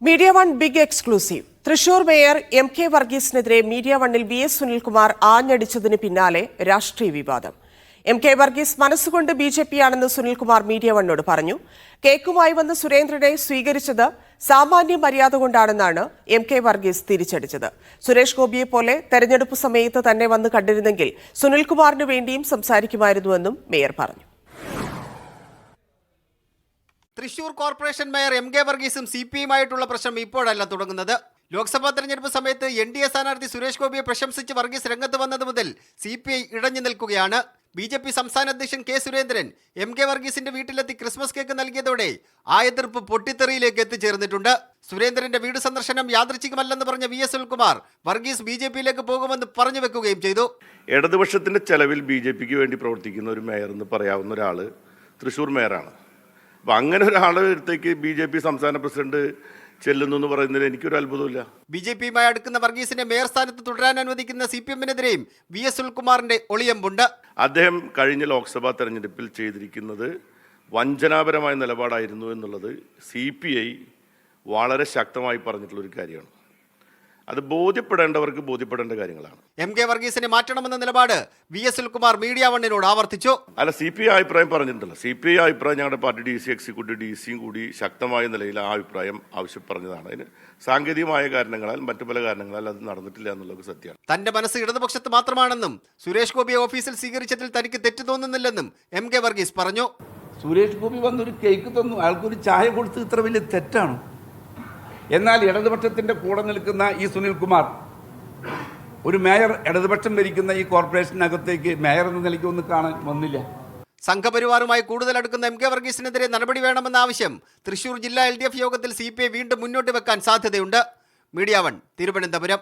Media one big exclusive. Thrissur mayor MK. വർഗീസിനെതിരെ media വണ്ണിൽ വി.എസ്. സുനിൽകുമാർ ആഞ്ഞടിച്ചതിന് പിന്നാലെ രാഷ്ട്രീയ വിവാദം. എം.കെ. വർഗീസ് മനസ്സുകൊണ്ട് ബി.ജെ.പിയാണെന്ന് സുനിൽകുമാർ മീഡിയ വണ്ണോട് പറഞ്ഞു. കേക്കുമായി വന്ന് സുരേന്ദ്രനെ സ്വീകരിച്ചത് സാമാന്യ മര്യാദ കൊണ്ടാണെന്നാണ് എം.കെ. വർഗീസ് തിരിച്ചടിച്ചത്. സുരേഷ് ഗോപിയെപ്പോലെ തെരഞ്ഞെടുപ്പ് സമയത്ത് തന്നെ വന്ന് കണ്ടിരുന്നെങ്കിൽ സുനിൽകുമാറിന് വേണ്ടിയും സംസാരിക്കുമായിരുന്നുവെന്നും മേയർ പറഞ്ഞു. Thrissur corporation mayor MK. വർഗീസും CPI-യുമായിട്ടുള്ള പ്രശ്നം ഇപ്പോഴല്ല തുടങ്ങുന്നത്. ലോക്സഭാ തെരഞ്ഞെടുപ്പ് സമയത്ത് NDA സ്ഥാനാർത്ഥി സുരേഷ് ഗോപിയെ പ്രശംസിച്ച് വർഗീസ് രംഗത്ത് വന്നത് മുതൽ CPI ഇടഞ്ഞു നിൽക്കുകയാണ്. BJP സംസ്ഥാന അധ്യക്ഷൻ കെ സുരേന്ദ്രൻ എം.കെ. വർഗീസിന്റെ വീട്ടിലെത്തി ക്രിസ്മസ് കേക്ക് നൽകിയതോടെ ആ എതിർപ്പ് പൊട്ടിത്തെറിയിലേക്ക് എത്തിച്ചേർന്നിട്ടുണ്ട്. സുരേന്ദ്രന്റെ വീട് സന്ദർശനം യാദൃച്ഛികമല്ലെന്ന് പറഞ്ഞ വി.എസ്. സുനിൽകുമാർ വർഗീസ് BJP-യിലേക്ക് പോകുമെന്ന് പറഞ്ഞു വെക്കുകയും ചെയ്തു. ഇടതുപക്ഷത്തിന്റെ ചെലവിൽ BJP-ക്ക് വേണ്ടി പ്രവർത്തിക്കുന്ന ഒരു മേയർ എന്ന് പറയാവുന്ന ഒരാൾ തൃശൂർ മേയറാണ്. അപ്പം അങ്ങനെ ഒരാളുടെ അടുത്തേക്ക് BJP സംസ്ഥാന പ്രസിഡന്റ് ചെല്ലുന്നു എന്ന് പറയുന്നതിൽ എനിക്കൊരു അത്ഭുതമില്ല. BJP-യുമായി അടുക്കുന്ന വർഗീസിനെ മേയർ സ്ഥാനത്ത് തുടരാൻ അനുവദിക്കുന്ന CPM-നെതിരെയും വി.എസ്. സുനിൽകുമാറിന്റെ ഒളിയമ്പുണ്ട്. അദ്ദേഹം കഴിഞ്ഞ ലോക്സഭാ തെരഞ്ഞെടുപ്പിൽ ചെയ്തിരിക്കുന്നത് വഞ്ചനാപരമായ നിലപാടായിരുന്നു എന്നുള്ളത് CPI വളരെ ശക്തമായി പറഞ്ഞിട്ടുള്ളൊരു കാര്യമാണ്. അത് ബോധ്യപ്പെടേണ്ടവർക്ക് ബോധ്യപ്പെടേണ്ട കാര്യങ്ങളാണ്. എം.കെ. വർഗീസിനെ മാറ്റണമെന്ന നിലപാട് വി.എസ്. സുനിൽകുമാർ മീഡിയ വണ്ണിനോട് ആവർത്തിച്ചു. അല്ല, CPI അഭിപ്രായം പറഞ്ഞിട്ടുണ്ടല്ലോ. CPI അഭിപ്രായം ഞങ്ങളുടെ പാർട്ടി DC എക്സിക്യൂട്ടീവ് DCയും കൂടി ശക്തമായ നിലയിൽ ആ അഭിപ്രായം ആവശ്യപ്പറഞ്ഞതാണ്. അതിന് സാങ്കേതികമായ കാരണങ്ങളാൽ മറ്റു പല കാരണങ്ങളാൽ അത് നടന്നിട്ടില്ല എന്നുള്ളത് സത്യമാണ്. തന്റെ മനസ്സ് ഇടതുപക്ഷത്ത് മാത്രമാണെന്നും സുരേഷ് ഗോപിയെ ഓഫീസിൽ സ്വീകരിച്ചതിൽ തനിക്ക് തെറ്റ് തോന്നുന്നില്ലെന്നും എം.കെ. വർഗീസ് പറഞ്ഞു. സുരേഷ് ഗോപി വന്നൊരു കേക്ക് തന്നു, അയാൾക്കൊരു ചായ കൊടുത്ത് ഇത്ര വലിയ തെറ്റാണ്? എന്നാൽ ഇടതുപക്ഷത്തിന്റെ കൂടെ നിൽക്കുന്ന ഈ സുനിൽകുമാർ ഒരു മേയർ ഇടതുപക്ഷം ഭരിക്കുന്ന ഈ കോർപ്പറേഷനകത്തേക്ക് മേയർ എന്ന നിലയ്ക്ക് ഒന്ന് കാണാൻ വന്നില്ല. സംഘപരിവാറുമായി കൂടുതൽ അടുക്കുന്ന എം.കെ. വർഗീസിനെതിരെ നടപടി വേണമെന്ന ആവശ്യം തൃശൂർ ജില്ലാ LDF യോഗത്തിൽ CPI വീണ്ടും മുന്നോട്ട് വെക്കാൻ സാധ്യതയുണ്ട്. Media one, Thiruvananthapuram.